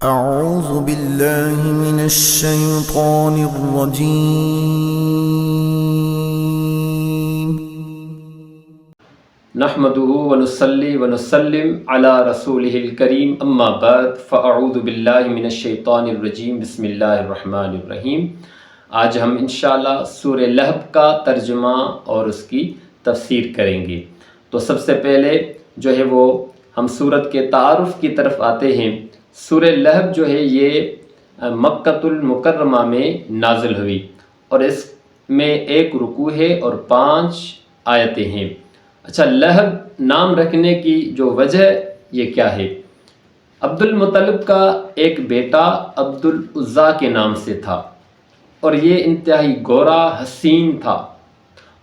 اعوذ باللہ من الشیطان الرجیم نحمده ونصلي ونسلم على رسوله الكريم اما بعد فاعوذ باللہ من الشیطان الرجیم بسم اللہ الرحمن الرحیم۔ آج ہم انشاءاللہ سورہ لہب کا ترجمہ اور اس کی تفسیر کریں گے۔ تو سب سے پہلے جو ہے وہ ہم سورت کے تعارف کی طرف آتے ہیں۔ سورہ لہب جو ہے یہ مکۃ المکرمہ میں نازل ہوئی اور اس میں 1 رکوع ہے اور 5 آیتیں ہیں۔ اچھا، لہب نام رکھنے کی جو وجہ یہ کیا ہے؟ عبد المطلب کا ایک بیٹا عبد العزیٰ کے نام سے تھا اور یہ انتہائی گورا حسین تھا،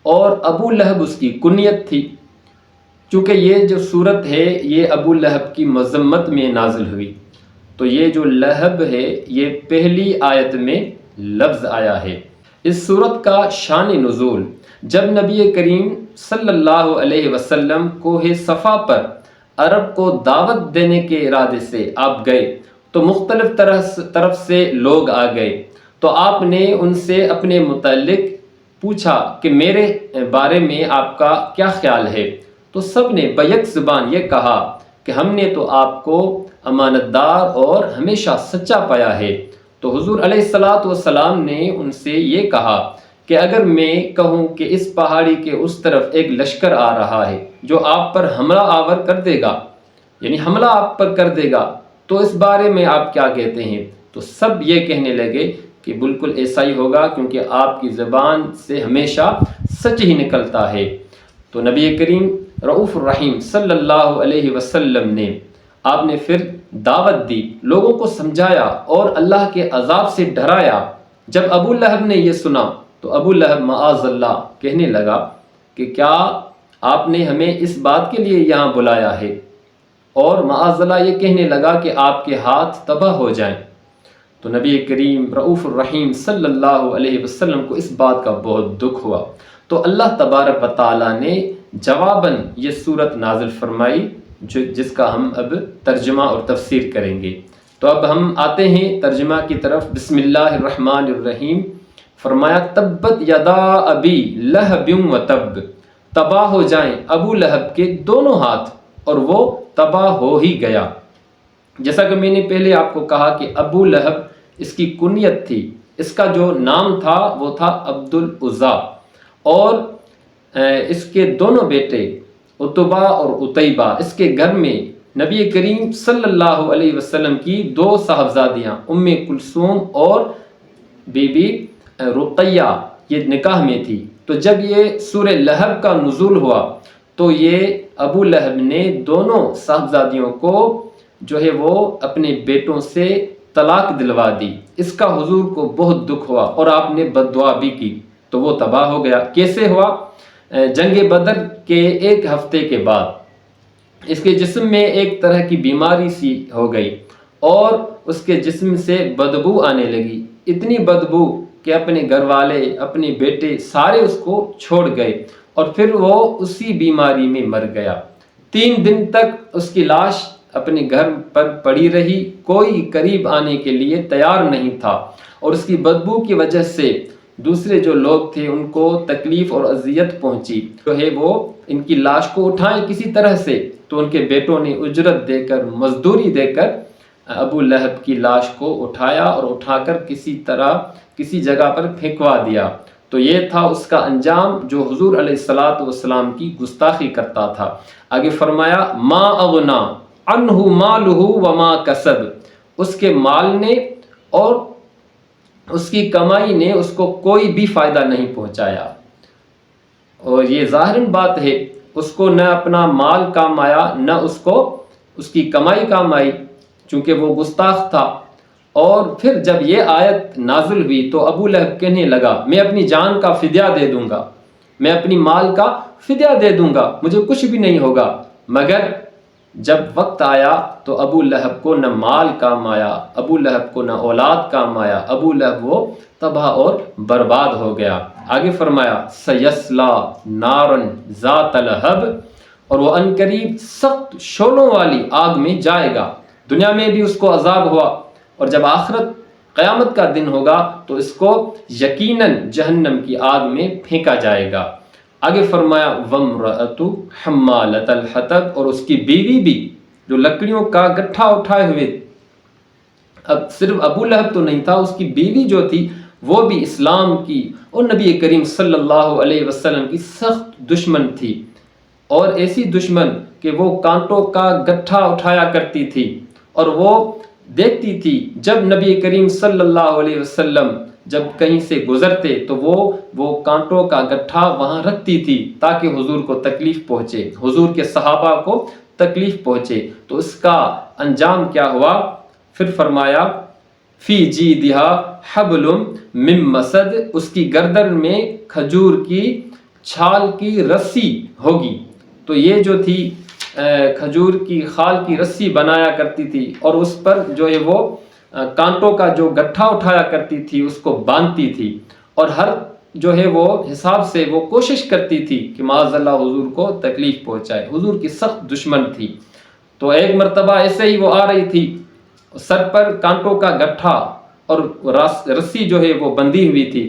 اور ابو لہب اس کی کنیت تھی۔ چونکہ یہ جو صورت ہے یہ ابو لہب کی مذمت میں نازل ہوئی، تو یہ جو لہب ہے یہ پہلی آیت میں لفظ آیا ہے۔ اس صورت کا شان نزول، جب نبی کریم صلی اللہ علیہ وسلم کوہ صفا پر عرب کو دعوت دینے کے ارادے سے آپ گئے تو مختلف طرف سے لوگ آ گئے، تو آپ نے ان سے اپنے متعلق پوچھا کہ میرے بارے میں آپ کا کیا خیال ہے؟ تو سب نے بیک زبان یہ کہا کہ ہم نے تو آپ کو امانت دار اور ہمیشہ سچا پایا ہے۔ تو حضور علیہ السلام نے ان سے یہ کہا کہ اگر میں کہوں کہ اس پہاڑی کے اس طرف ایک لشکر آ رہا ہے جو آپ پر حملہ آور کر دے گا، یعنی حملہ آپ پر کر دے گا، تو اس بارے میں آپ کیا کہتے ہیں؟ تو سب یہ کہنے لگے کہ بالکل ایسا ہی ہوگا، کیونکہ آپ کی زبان سے ہمیشہ سچ ہی نکلتا ہے۔ تو نبی کریم رؤوف الرحیم صلی اللہ علیہ وسلم نے آپ نے پھر دعوت دی، لوگوں کو سمجھایا اور اللہ کے عذاب سے ڈرایا۔ جب ابو لہب نے یہ سنا تو ابو لہب معاذ اللہ کہنے لگا کہ کیا آپ نے ہمیں اس بات کے لیے یہاں بلایا ہے؟ اور معاذ اللہ یہ کہنے لگا کہ آپ کے ہاتھ تباہ ہو جائیں۔ تو نبی کریم رؤوف الرحیم صلی اللہ علیہ وسلم کو اس بات کا بہت دکھ ہوا، تو اللہ تبارک و تعالیٰ نے جواباً یہ صورت نازل فرمائی جس کا ہم اب ترجمہ اور تفسیر کریں گے۔ تو اب ہم آتے ہیں ترجمہ کی طرف۔ بسم اللہ الرحمن الرحیم۔ فرمایا تبت یدا ابی لہب و تب، تباہ ہو جائیں ابو لہب کے دونوں ہاتھ، اور وہ تباہ ہو ہی گیا۔ جیسا کہ میں نے پہلے آپ کو کہا کہ ابو لہب اس کی کنیت تھی، اس کا جو نام تھا وہ تھا عبد العزیٰ، اور اس کے دونوں بیٹے عتبہ اور عتیبہ، اس کے گھر میں نبی کریم صلی اللہ علیہ وسلم کی 2 صاحبزادیاں ام کلثوم اور بی بی رقیہ یہ نکاح میں تھی۔ تو جب یہ سورہ لہب کا نزول ہوا تو یہ ابو لہب نے دونوں صاحبزادیوں کو جو ہے وہ اپنے بیٹوں سے طلاق دلوا دی۔ اس کا حضور کو بہت دکھ ہوا اور آپ نے بد دعا بھی کی، تو وہ تباہ ہو گیا۔ کیسے ہوا؟ جنگ بدر کے 1 ہفتے کے بعد اس کے جسم میں ایک طرح کی بیماری سی ہو گئی اور اس کے جسم سے بدبو آنے لگی، اتنی بدبو کہ اپنے گھر والے، اپنے بیٹے سارے اس کو چھوڑ گئے، اور پھر وہ اسی بیماری میں مر گیا۔ 3 دن تک اس کی لاش اپنے گھر پر پڑی رہی، کوئی قریب آنے کے لیے تیار نہیں تھا، اور اس کی بدبو کی وجہ سے دوسرے جو لوگ تھے ان کو تکلیف اور اذیت پہنچی، جو ہے وہ ان کی لاش کو اٹھائیں کسی طرح سے، تو ان کے بیٹوں نے اجرت دے کر، مزدوری دے کر ابو لہب کی لاش کو اٹھایا اور اٹھا کر کسی طرح کسی جگہ پر پھینکوا دیا۔ تو یہ تھا اس کا انجام جو حضور علیہ السلام کی گستاخی کرتا تھا۔ آگے فرمایا ما اغنا عنہ مالہ وما کسب، اس کے مال نے اور اس کی کمائی نے اس کو کوئی بھی فائدہ نہیں پہنچایا۔ اور یہ ظاہر بات ہے، اس کو نہ اپنا مال کام آیا نہ اس کو اس کی کمائی کام آئی، چونکہ وہ گستاخ تھا۔ اور پھر جب یہ آیت نازل ہوئی تو ابو لہب کہنے لگا میں اپنی جان کا فدیہ دے دوں گا، میں اپنی مال کا فدیہ دے دوں گا، مجھے کچھ بھی نہیں ہوگا۔ مگر جب وقت آیا تو ابو لہب کو نہ مال کام آیا، ابو لہب کو نہ اولاد کام آیا، ابو لہب وہ تباہ اور برباد ہو گیا۔ آگے فرمایا سیصلی نارا ذات لہب، اور وہ عنقریب سخت شعلوں والی آگ میں جائے گا۔ دنیا میں بھی اس کو عذاب ہوا اور جب آخرت قیامت کا دن ہوگا تو اس کو یقیناً جہنم کی آگ میں پھینکا جائے گا۔ آگے فرمایا وَامْرَأَتُ حَمَّالَةَ الْحَطَبِ، اور اس کی بیوی بھی جو لکڑیوں کا گٹھا اٹھائے ہوئے۔ اب صرف ابو لہب تو نہیں تھا، اس کی بیوی جو تھی وہ بھی اسلام کی اور نبی کریم صلی اللہ علیہ وسلم کی سخت دشمن تھی، اور ایسی دشمن کہ وہ کانٹوں کا گٹھا اٹھایا کرتی تھی، اور وہ دیکھتی تھی جب نبی کریم صلی اللہ علیہ وسلم جب کہیں سے گزرتے تو وہ کانٹوں کا گٹھا وہاں رکھتی تھی تاکہ حضور کو تکلیف پہنچے، حضور کے صحابہ کو تکلیف پہنچے۔ تو اس کا انجام کیا ہوا؟ پھر فرمایا فی جیدہا حبل من مسد، اس کی گردن میں کھجور کی چھال کی رسی ہوگی۔ تو یہ جو تھی کھجور کی خال کی رسی بنایا کرتی تھی، اور اس پر جو ہے وہ کانٹوں کا جو گٹھا اٹھایا کرتی تھی اس کو باندھتی تھی، اور ہر جو ہے وہ حساب سے وہ کوشش کرتی تھی کہ معاذ اللہ حضور کو تکلیف پہنچائے، حضور کی سخت دشمن تھی۔ تو ایک مرتبہ ایسے ہی وہ آ رہی تھی، سر پر کانٹوں کا گٹھا اور رسی جو ہے وہ بندھی ہوئی تھی،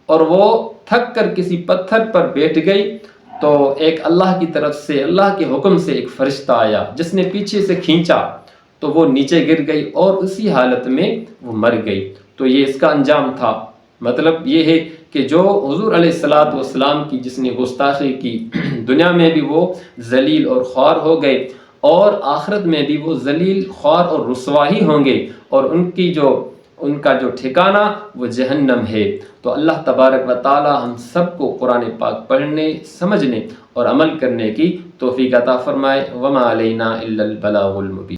اور وہ تھک کر کسی پتھر پر بیٹھ گئی، تو ایک اللہ کی طرف سے اللہ کے حکم سے ایک فرشتہ آیا جس نے پیچھے سے کھینچا، تو وہ نیچے گر گئی اور اسی حالت میں وہ مر گئی۔ تو یہ اس کا انجام تھا۔ مطلب یہ ہے کہ جو حضور علیہ الصلاۃ والسلام کی جس نے گستاخی کی، دنیا میں بھی وہ ذلیل اور خوار ہو گئے، اور آخرت میں بھی وہ ذلیل، خوار اور رسوا ہی ہوں گے، اور ان کا جو ٹھکانہ وہ جہنم ہے۔ تو اللہ تبارک و تعالی ہم سب کو قرآن پاک پڑھنے، سمجھنے اور عمل کرنے کی توفیق عطا فرمائے۔ وما علینا الا البلاغ المبین۔